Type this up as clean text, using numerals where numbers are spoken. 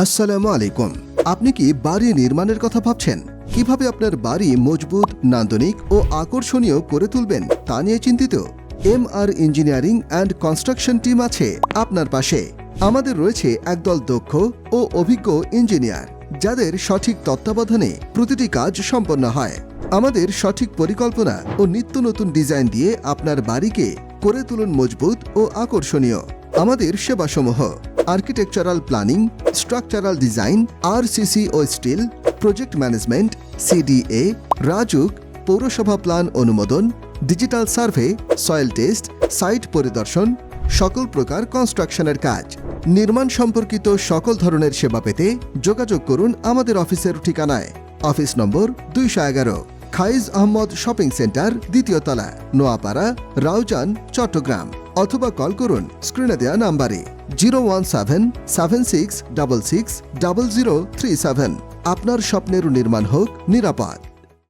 আসসালামু আলাইকুম। আপনি কি বাড়ি নির্মাণের কথা ভাবছেন? কিভাবে আপনার বাড়ি মজবুত, নান্দনিক ও আকর্ষণীয় করে তুলবেন তা নিয়ে চিন্তিত? MR engineering and construction team আছে আপনার পাশে। আমাদের রয়েছে একদল দক্ষ ও অভিজ্ঞ ইঞ্জিনিয়ার, যাদের সঠিক তত্ত্বাবধানে প্রতিটি কাজ সম্পন্ন হয়। আমাদের সঠিক পরিকল্পনা ও নিত্য নতুন ডিজাইন দিয়ে আপনার বাড়িকে করে তুলুন মজবুত ও আকর্ষণীয়। আমাদের সেবাসমূহ: architectural planning, structural design, RCC ও steel, project management, CDA, Rajuk, পৌরসভা প্ল্যান অনুমোদন, digital survey, soil test, site পরিদর্শন, সকল প্রকার কনস্ট্রাকশনের কাজ। নির্মাণ সম্পর্কিত সকল ধরনের সেবা পেতে যোগাযোগ করুন আমাদের অফিসের ঠিকানায়। অফিস নম্বর 211, খাইজ আহমদ শপিং সেন্টার, 2য় তলা, নোয়াপাড়া, রাউজান, চট্টগ্রাম। অথবা কল করুন স্ক্রিনে দেওয়া নাম্বারে 01776660037। আপনার স্বপ্নের নির্মাণ হোক নিরাপদ।